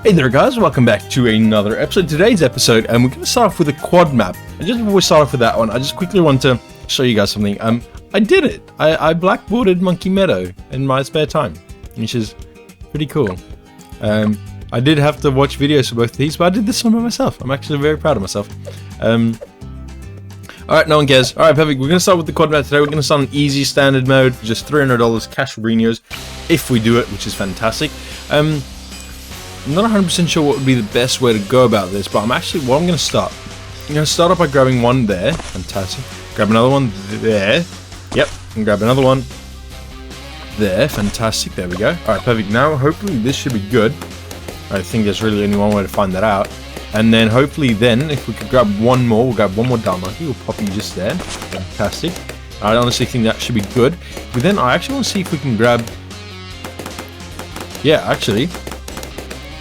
Hey there guys, welcome back to another episode. Today's episode, and we're going to start off with a quad map. And just before we start off with that one, I just quickly want to show you guys something. I did it. I blackboarded Monkey Meadow in my spare time, which is pretty cool. I did have to watch videos for both of these, but I did this one by myself. I'm actually very proud of myself. Alright, no one cares. Alright, perfect. We're going to start with the quad map today. We're going to start on easy standard mode, just $300 cash Brinos if we do it, which is fantastic. I'm not 100% sure what would be the best way to go about this, but I'm going to start. I'm going to start off by grabbing one there. Fantastic. Grab another one there. Yep. And grab another one there. Fantastic. There we go. Alright, perfect. Now, hopefully this should be good. I think there's really only one way to find that out. And then hopefully then, if we could grab one more, we'll grab one more down monkey. We'll pop you just there. Fantastic. I honestly think that should be good. But then I actually want to see if we can grab... Yeah, actually...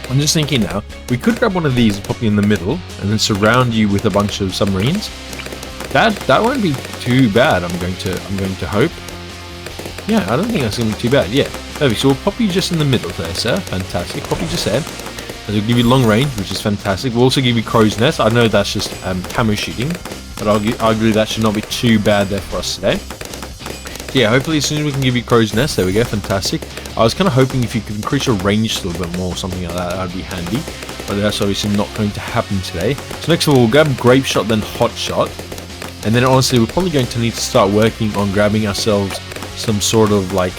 I'm just thinking now, we could grab one of these and pop you in the middle, and then surround you with a bunch of submarines. That won't be too bad. I'm going to hope. Yeah, I don't think that's going to be too bad. Yeah, perfect. So we'll pop you just in the middle there, sir. Fantastic. Pop you just there. It'll give you long range, which is fantastic. We'll also give you crow's nest. I know that's just camo shooting, but arguably that should not be too bad there for us today. Yeah, hopefully as soon as we can give you crow's nest, there we go, fantastic. I was kind of hoping if you could increase your range a little bit more or something like that, that would be handy. But that's obviously not going to happen today. So next of all, we'll grab grape shot, then hot shot. And then honestly, we're probably going to need to start working on grabbing ourselves some sort of like,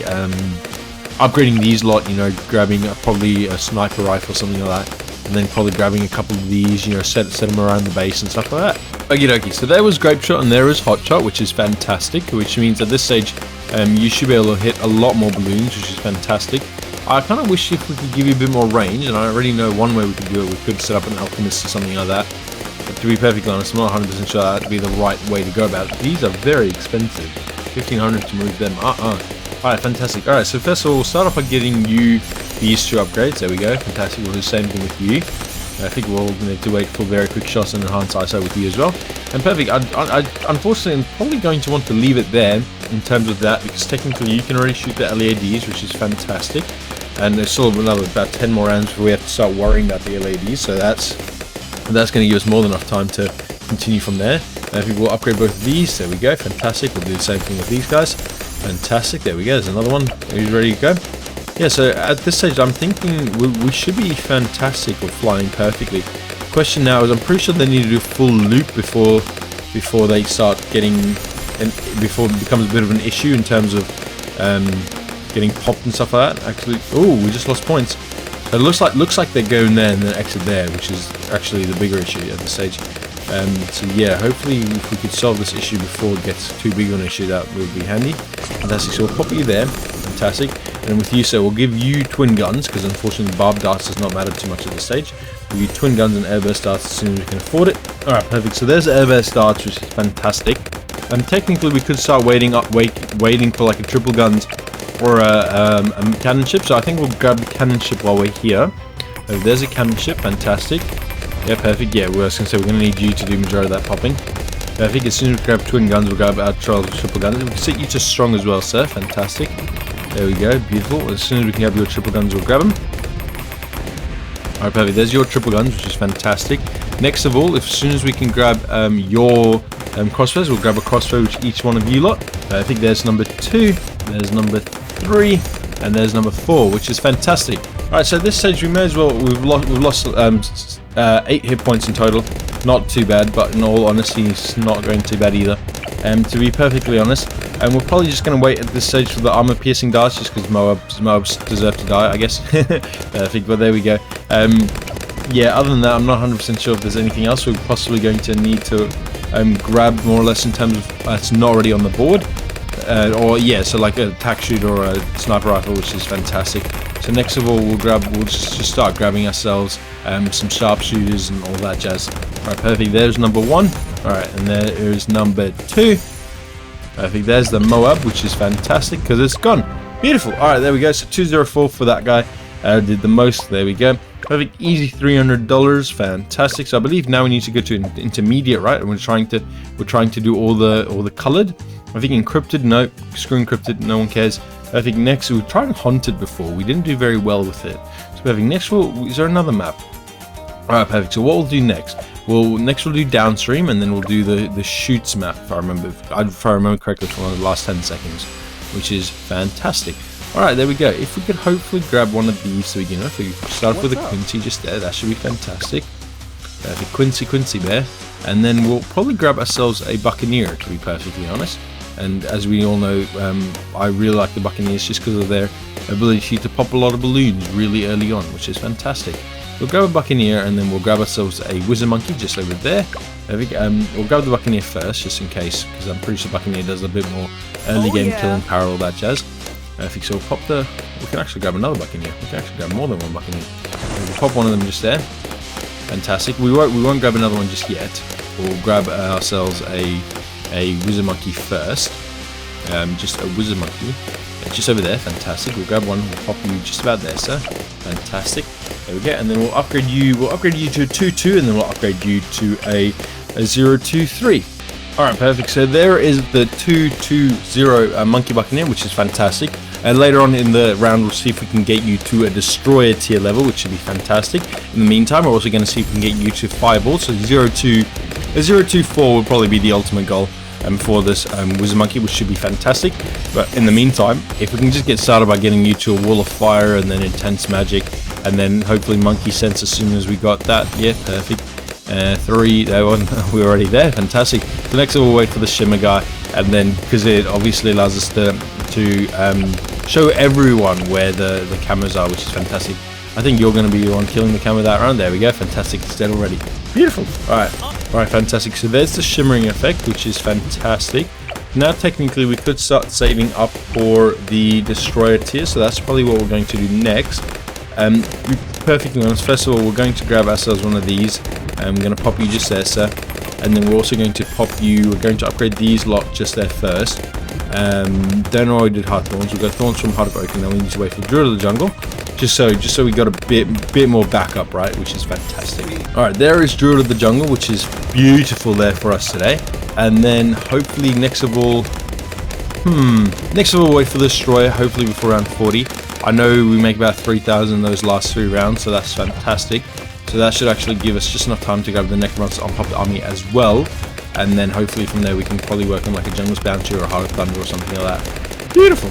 upgrading these lot, you know, grabbing probably a sniper rifle or something like that. And then probably grabbing a couple of these, you know, set them around the base and stuff like that. Okie dokie, so there was grape shot and there is hot shot, which is fantastic, which means at this stage you should be able to hit a lot more balloons, which is fantastic. I kind of wish if we could give you a bit more range, and I already know one way we could do it. We could set up an alchemist or something like that. But to be perfectly honest, I'm not 100% sure that would be the right way to go about it. These are very expensive. 1,500 to move them. Alright, fantastic. Alright, so first of all, we'll start off by getting you these two upgrades. There we go. Fantastic. We'll do the same thing with you. I think we'll need to wait for very quick shots and enhanced ISO with you as well. And perfect. Unfortunately, I'm probably going to want to leave it there in terms of that, because technically you can already shoot the LEDs, which is fantastic. And there's still another about 10 more rounds before we have to start worrying about the LEDs. So that's going to give us more than enough time to continue from there. And if we will upgrade both of these, there we go. Fantastic. We'll do the same thing with these guys. Fantastic. There we go. There's another one. Who's ready to go? Yeah, so at this stage, I'm thinking we should be fantastic or flying perfectly. The question now is, I'm pretty sure they need to do a full loop before they start getting, and before it becomes a bit of an issue in terms of getting popped and stuff like that. Actually, oh, we just lost points. So it looks like they're going there and then exit there, which is actually the bigger issue at this stage. So yeah, hopefully if we could solve this issue before it gets too big of an issue, that would be handy. Fantastic. So we'll pop you there. Fantastic. And with you, so we'll give you twin guns, because unfortunately barb darts does not matter too much at this stage. We'll give you twin guns and airburst darts as soon as we can afford it. Alright, perfect. So there's the airburst darts, which is fantastic. And technically we could start waiting for like a triple guns or a cannon ship. So I think we'll grab the cannon ship while we're here. There's a cannon ship, fantastic. Yeah, perfect. Yeah, I was going to say we're going to need you to do the majority of that popping. Perfect. As soon as we grab twin guns, we'll grab our triple guns. We can set you to strong as well, sir. Fantastic. There we go, beautiful. As soon as we can grab your triple guns, we'll grab them. Alright, perfect. There's your triple guns, which is fantastic. Next of all, as soon as we can grab your crossbows, we'll grab a crossbow which each one of you lot. I think there's number 2, there's number 3, and there's number 4, which is fantastic. Alright, so at this stage we may as well, we've lost 8 hit points in total. Not too bad, but in all honesty, it's not going too bad either. To be perfectly honest, and we're probably just going to wait at this stage for the armor piercing darts, just because Moabs deserve to die, I guess. Perfect, but there we go. Yeah, other than that, I'm not 100% sure if there's anything else we're possibly going to need to grab more or less in terms of that's not already on the board. Or yeah, so like a tack shooter or a sniper rifle, which is fantastic. So next of all, we'll just start grabbing ourselves some sharpshooters and all that jazz. Alright, perfect. There's number 1. Alright, and there is number 2. Perfect. There's the Moab, which is fantastic because it's gone. Beautiful. Alright, there we go. So 204 for that guy. Did the most. There we go. Perfect. Easy $300. Fantastic. So I believe now we need to go to intermediate, right? And we're trying to do all the colored. I think encrypted. No, screw encrypted. No one cares. I think next we tried haunted before. We didn't do very well with it. So Perfect. Next, is there another map? Alright, perfect. So what we'll do next? Next we'll do Downstream, and then we'll do the Chutes map, if I remember correctly, from the last 10 seconds, which is fantastic. Alright, there we go. If we could hopefully grab one of these to begin with, we start off with a Quincy just there, that should be fantastic. Perfect. Quincy there. And then we'll probably grab ourselves a Buccaneer, to be perfectly honest. And as we all know, I really like the Buccaneers just because of their ability to pop a lot of balloons really early on, which is fantastic. We'll grab a Buccaneer, and then we'll grab ourselves a Wizard Monkey just over there. We'll grab the Buccaneer first, just in case, because I'm pretty sure Buccaneer does a bit more early game killing power, all that jazz. Perfect. So we'll pop we can actually grab another Buccaneer. We can actually grab more than one Buccaneer. We'll pop one of them just there. Fantastic. We won't grab another one just yet. We'll grab ourselves a Wizard Monkey first. Just a Wizard Monkey. Just over there. Fantastic. We'll grab one. We'll pop you just about there, sir. Fantastic. There we go. And then we'll upgrade you. We'll upgrade you to a 2-2, and then we'll upgrade you to a 0-2-3. Alright, perfect. So there is the 2-2-0 Monkey Buccaneer, which is fantastic. And later on in the round, we'll see if we can get you to a Destroyer tier level, which should be fantastic. In the meantime, we're also going to see if we can get you to Fireball. So 0-2-4 will probably be the ultimate goal for this Wizard Monkey, which should be fantastic. But in the meantime, if we can just get started by getting you to a Wall of Fire, and then Intense Magic, and then hopefully Monkey Sense as soon as we got that. Yeah, perfect. 3, that one, we're already there. Fantastic. So next we'll wait for the Shimmer guy, and then because it obviously allows us to show everyone where the cameras are, which is fantastic. I think you're going to be the one killing the camera that round. There we go. Fantastic. It's dead already. Beautiful. Alright, fantastic. So there's the shimmering effect, which is fantastic. Now technically we could start saving up for the Destroyer tier, so that's probably what we're going to do next. To be perfectly honest, first of all, we're going to grab ourselves one of these. I'm going to pop you just there, sir. And then we're also going to pop you, we're going to upgrade these lot just there first. Don't know why we did Heart Thorns. We've got Thorns from Heart of Oak, and then we need to wait for Druid of the Jungle. Just so we got a bit more backup, right? Which is fantastic. Alright, there is Druid of the Jungle, which is beautiful there for us today. And then hopefully next of all, wait for the Destroyer, hopefully before round 40. I know we make about 3,000 those last 3 rounds, so that's fantastic. So that should actually give us just enough time to grab the Necromancer on Puppet Army as well. And then hopefully from there we can probably work on like a Jungle's Bounty or a Heart of Thunder or something like that. Beautiful.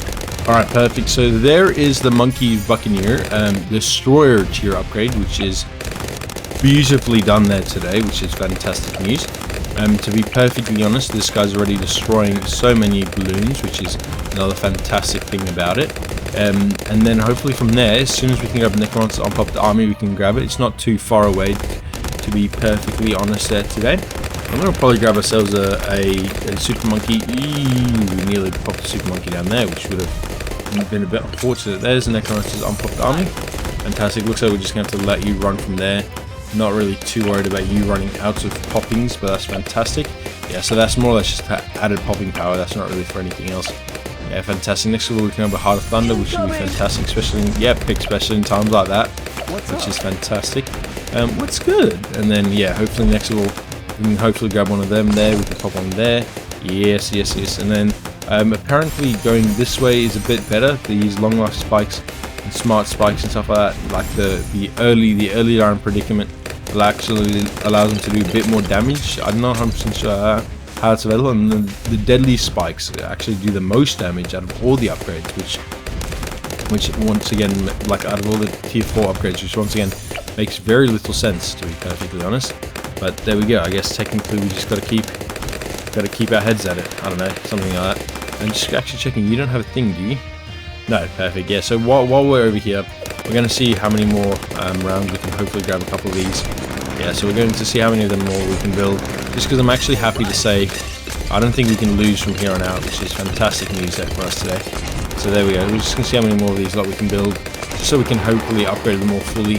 Alright, perfect. So there is the Monkey Buccaneer Destroyer tier upgrade, which is beautifully done there today, which is fantastic news. To be perfectly honest, this guy's already destroying so many balloons, which is another fantastic thing about it. And then hopefully from there, as soon as we can grab Necromancer on Puppet Army, we can grab it. It's not too far away, to be perfectly honest there today. I'm going to probably grab ourselves a Super Monkey. We nearly popped the Super Monkey down there, which would have been a bit unfortunate. There's the Necromancer's on Puppet Army. Fantastic. Looks like we're just going to have to let you run from there. Not really too worried about you running out of poppings, but that's fantastic. Yeah, so that's more or less just added popping power. That's not really for anything else. Yeah, fantastic. Next of all, we can have a Heart of Thunder, which would be fantastic, especially in times like that, which is fantastic. What's good? And then yeah, hopefully next of all, we can hopefully grab one of them there. We can pop one there. Yes. And then apparently going this way is a bit better. These long life spikes and smart spikes and stuff like that, like the early round predicament, will actually allows them to do a bit more damage. I'm not 100% sure how it's available, and the deadly spikes actually do the most damage out of all the upgrades, which once again, like out of all the tier 4 upgrades, which once again makes very little sense, to be perfectly honest. But there we go. I guess technically we just got to keep our heads at it. I don't know, something like that. And just actually checking, you don't have a thing, do you? No, perfect. Yeah. So while we're over here, we're going to see how many more rounds we can hopefully grab a couple of these. Yeah. So we're going to see how many of them more we can build. Just because I'm actually happy to say, I don't think we can lose from here on out, which is fantastic news there for us today. So there we go. We're just going to see how many more of these lot we can build, just so we can hopefully upgrade them more fully,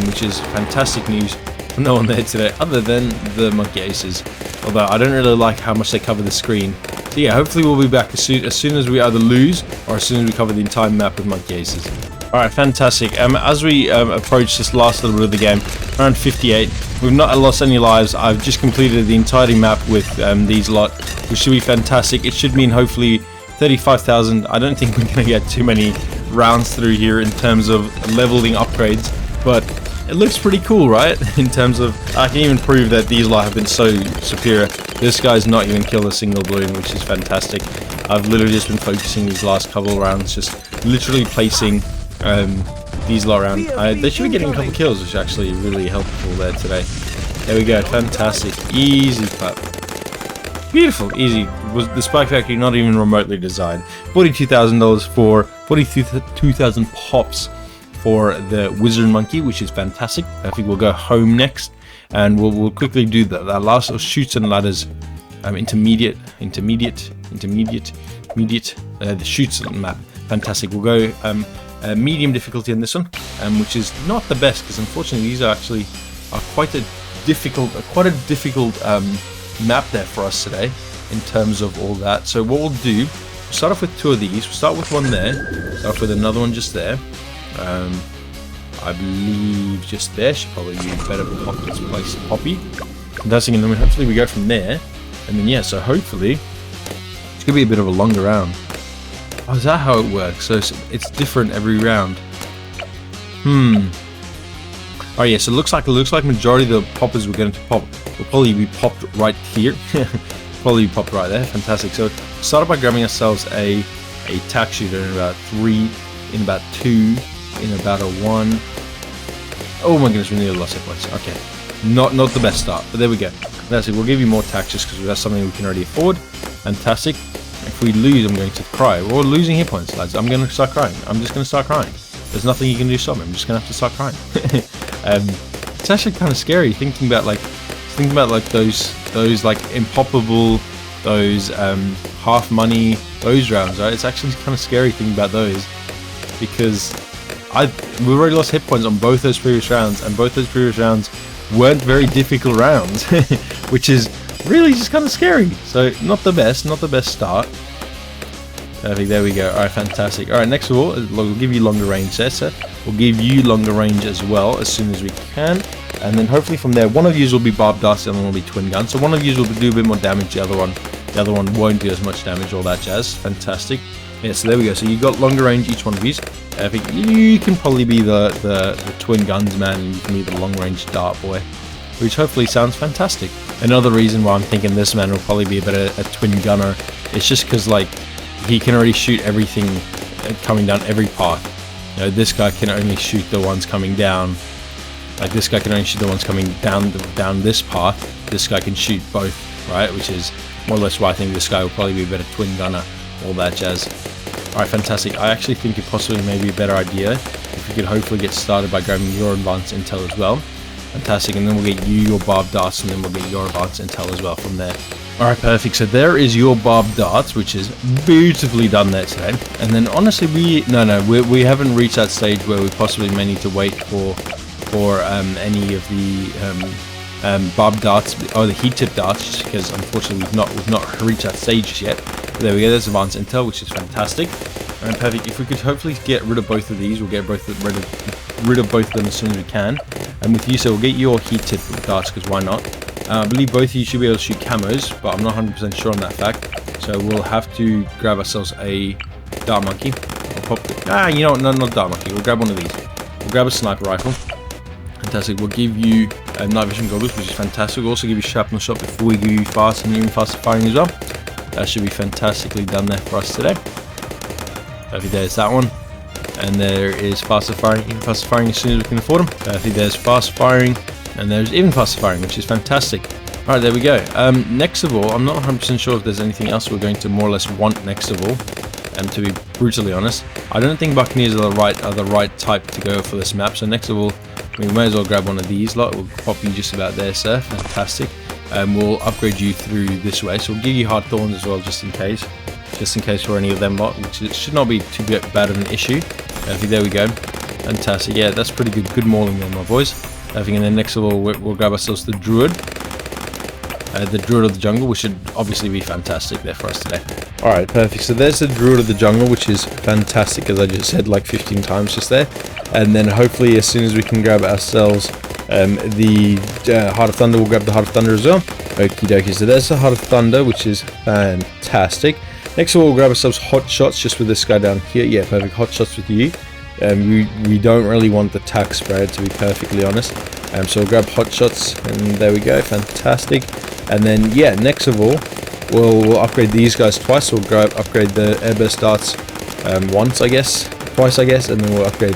which is fantastic news. No one there today other than the Monkey Aces, although I don't really like how much they cover the screen. So yeah, hopefully we'll be back as soon as we either lose or as soon as we cover the entire map with Monkey Aces. Alright, fantastic. As we approach this last little bit of the game, around 58, we've not lost any lives. I've just completed the entirety map with these lot, which should be fantastic. It should mean hopefully 35,000. I don't think we're going to get too many rounds through here in terms of leveling upgrades, but it looks pretty cool, right? In terms of, I can even prove that these lot have been so superior. This guy's not even killed a single balloon, which is fantastic. I've literally just been focusing these last couple of rounds, just literally placing these lot around. They should be getting a couple kills, which is actually really helpful there today. There we go, fantastic, easy clap. Beautiful, easy. Was the Spike Factory not even remotely designed? $42,000 for 42,000 pops for the Wizard Monkey, which is fantastic. I think we'll go home next, and we'll quickly do that last of Chutes and Ladders, intermediate, the Chutes map. Fantastic. We'll go medium difficulty in this one, which is not the best because unfortunately these are actually quite a difficult map there for us today in terms of all that. So what we'll do, we'll start off with two of these. We'll start with one there, start off with another one just there. I believe just there should probably be better place to poppy. Fantastic, and then hopefully we go from there, and then yeah, so hopefully it's gonna be a bit of a longer round. Oh, is that how it works? So it's different every round. Oh yeah, so it looks like majority of the poppers we're going to pop will probably be popped right here. Probably be popped right there. Fantastic. So started by grabbing ourselves a tack shooter in about 3, in about 2, in about a 1. Oh my goodness, we nearly lost hit points. Okay, not the best start, but there we go. That's it. We'll give you more tack just because that's something we can already afford. Fantastic. If we lose, I'm going to cry. We're losing hit points, lads. I'm going to start crying. I'm just going to start crying. There's nothing you can do to stop me. I'm just going to have to start crying. It's actually kind of scary thinking about like those like impoppable, those half money, those rounds, right? It's actually kind of scary thinking about those because we already lost hit points on both those previous rounds, and both those previous rounds weren't very difficult rounds, which is really just kind of scary. So not the best start. Perfect, there we go. Alright, fantastic. Alright, next of all, we'll give you longer range there, sir. We'll give you longer range as well as soon as we can. And then hopefully from there, one of you will be barb darts, the other one will be twin gun. So one of you will do a bit more damage, the other one won't do as much damage, all that jazz. Fantastic. Yeah, so there we go. So you got longer range, each one of these. I think you can probably be the twin guns man, and you can be the long range dart boy, which hopefully sounds fantastic. Another reason why I'm thinking this man will probably be a twin gunner, it's just because like he can already shoot everything coming down every path. You know, this guy can only shoot the ones coming down. Like this guy can only shoot the ones coming down this path. This guy can shoot both, right? Which is more or less why I think this guy will probably be a better twin gunner, all that jazz. Alright, fantastic. I actually think it possibly may be a better idea if we could hopefully get started by grabbing your advanced intel as well. Fantastic, and then we'll get you your barb darts, and then we'll get your advanced intel as well from there. Alright, perfect. So there is your barb darts, which is beautifully done there today. And then honestly, we haven't reached that stage where we possibly may need to wait for any of the barb darts or the heat tip darts, just because unfortunately we've not reached that stage yet. But there we go. There's advanced intel, which is fantastic. And perfect. If we could hopefully get rid of both of these, we'll get rid of both of them as soon as we can. And with you, so we'll get your heat tip darts, because why not? I believe both of you should be able to shoot camos, but I'm not 100% sure on that fact. So we'll have to grab ourselves a dart monkey. You know what? No, not dart monkey. We'll grab one of these. We'll grab a sniper rifle. Fantastic. We'll give you night vision goggles, which is fantastic. We'll also give you shrapnel shot before we give you fast and even faster firing as well. That should be fantastically done there for us today. Perfect. There's that one. And there is faster firing, even faster firing as soon as we can afford them. Perfect. There's fast firing. And there's even faster firing, which is fantastic. Alright, there we go. Next of all, I'm not 100% sure if there's anything else we're going to more or less want next of all. To be brutally honest, I don't think Buccaneers are the right type to go for this map. So next of all, we may as well grab one of these lot. We'll pop you just about there, sir. Fantastic. We'll upgrade you through this way. So we'll give you hard thorns as well, just in case for any of them lot, which should not be too bad of an issue. There we go. Fantastic. Yeah, that's pretty good. Good mauling there, my boys. And then next of all, we'll grab ourselves the druid. The druid of the jungle, which should obviously be fantastic there for us today. Alright, perfect. So there's the druid of the jungle, which is fantastic, as I just said like 15 times just there. And then hopefully as soon as we can grab ourselves the Heart of Thunder, we'll grab the Heart of Thunder as well. Okie dokie. So there's the Heart of Thunder, which is fantastic. Next of all, we'll grab ourselves hot shots just with this guy down here. Yeah, perfect. Hot shots with you. We don't really want the tack spread, to be perfectly honest. So we'll grab hot shots, and there we go. Fantastic. And then, yeah, next of all, we'll upgrade these guys twice. We'll upgrade the airburst darts twice I guess, and then we'll upgrade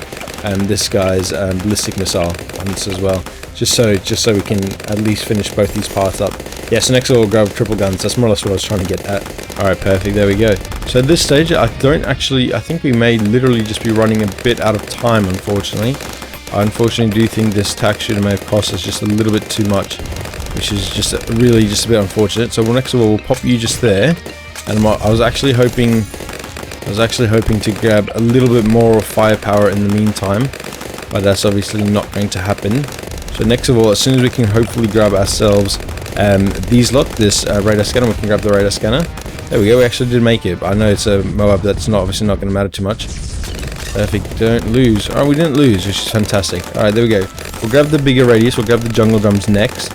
this guy's ballistic missile once as well. Just so we can at least finish both these parts up. Yeah, so next we'll grab triple guns. That's more or less what I was trying to get at. Alright, perfect, there we go. So at this stage, I think we may literally just be running a bit out of time, unfortunately. I unfortunately do think this tack shooter may have cost us just a little bit too much, which is just really just a bit unfortunate. So next of all, we'll pop you just there. And I was actually hoping to grab a little bit more firepower in the meantime, but that's obviously not going to happen. So next of all, as soon as we can hopefully grab ourselves this radar scanner, we can grab the radar scanner. There we go, we actually did make it. I know it's a Moab, that's obviously not going to matter too much. Perfect, don't lose. Alright, we didn't lose, which is fantastic. Alright, there we go. We'll grab the bigger radius, we'll grab the jungle drums next,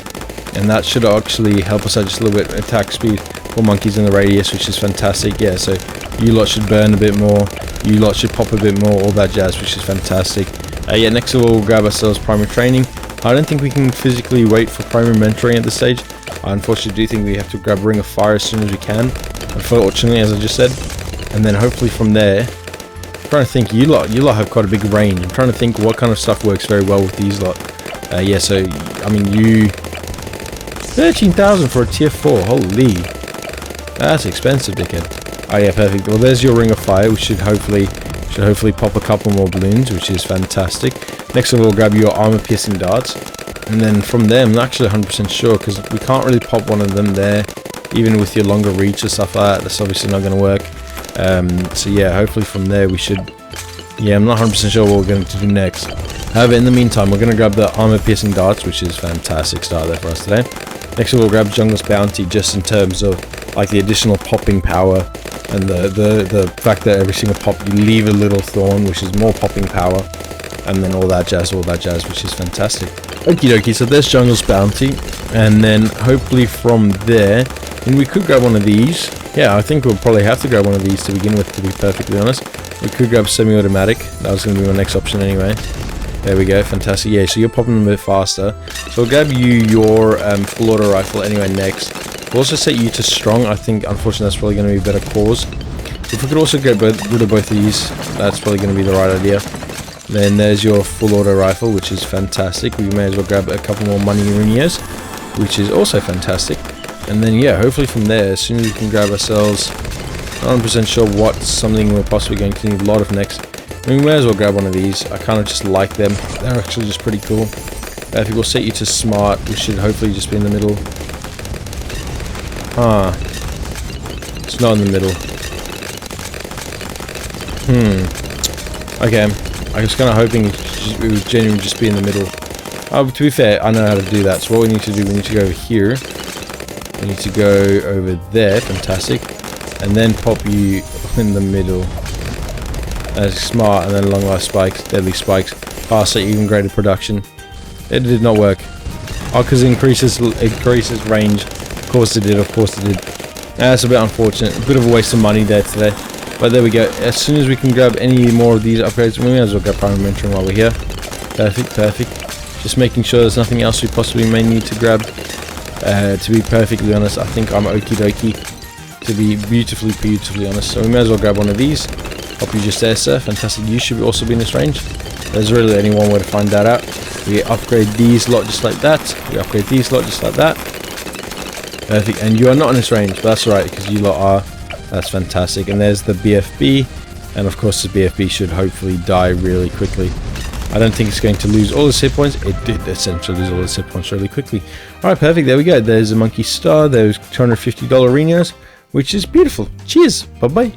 and that should actually help us out just a little bit. Attack speed for monkeys in the radius, which is fantastic. Yeah, so you lot should burn a bit more, you lot should pop a bit more, all that jazz, which is fantastic. Yeah, next of all, we'll grab ourselves primary training. I don't think we can physically wait for primary mentoring at this stage. I unfortunately do think we have to grab Ring of Fire as soon as we can, unfortunately, as I just said. And then hopefully from there, I'm trying to think, you lot have quite a big range. I'm trying to think what kind of stuff works very well with these lot. Yeah, so, I mean, 13,000 for a tier 4, holy. That's expensive, dickhead. Oh yeah, perfect. Well, there's your Ring of Fire, which should hopefully pop a couple more balloons, which is fantastic. Next of all, we'll grab your armor piercing darts, and then from there, I'm not actually 100% sure because we can't really pop one of them there, even with your longer reach or stuff like that. That's obviously not going to work. So yeah, hopefully from there we should. Yeah, I'm not 100% sure what we're going to do next. However, in the meantime, we're going to grab the armor piercing darts, which is fantastic start there for us today. Next of all, we'll grab Jungle's Bounty, just in terms of like the additional popping power and the fact that every single pop you leave a little thorn, which is more popping power, and then all that jazz, which is fantastic. Okie dokie, so there's Jungle's Bounty, and then hopefully from there, and we could grab one of these. Yeah, I think we'll probably have to grab one of these to begin with, to be perfectly honest. We could grab semi-automatic. That was going to be my next option anyway. There we go, fantastic. Yeah, so you're popping them a bit faster. So we'll grab you your full auto rifle anyway next. We'll also set you to strong. I think, unfortunately, that's probably going to be a better cause. If we could also get rid of both of these, that's probably going to be the right idea. Then there's your full auto rifle, which is fantastic. We may as well grab a couple more money runios, which is also fantastic. And then, yeah, hopefully from there, as soon as we can grab ourselves, not 100% sure what something we're possibly going to need a lot of next. I mean, we may as well grab one of these. I kind of just like them. They're actually just pretty cool. If we'll set you to smart, we should hopefully just be in the middle. It's not in the middle. Okay. I was kind of hoping it would genuinely just be in the middle. Oh, to be fair, I know how to do that. So what we need to do, we need to go over here. We need to go over there. Fantastic. And then pop you in the middle. Smart, and then long life spikes, deadly spikes, faster, even greater production. It did not work. Oh, because it increases range. Of course it did, That's a bit unfortunate. A bit of a waste of money there today. But there we go. As soon as we can grab any more of these upgrades, we may as well grab primary mentoring while we're here. Perfect. Just making sure there's nothing else we possibly may need to grab. To be perfectly honest, I think I'm okie dokie. To be beautifully honest. So we may as well grab one of these. Hope you just there, sir. Fantastic. You should also be in this range. There's really only one way to find that out. We upgrade these lot just like that. We upgrade these lot just like that. Perfect. And you are not in this range, but that's alright because you lot are. That's fantastic. And there's the BFB. And of course the BFB should hopefully die really quickly. I don't think it's going to lose all its hit points. It did essentially lose all its hit points really quickly. Alright, perfect. There we go. There's a monkey star. There's $250 arenas, which is beautiful. Cheers. Bye-bye.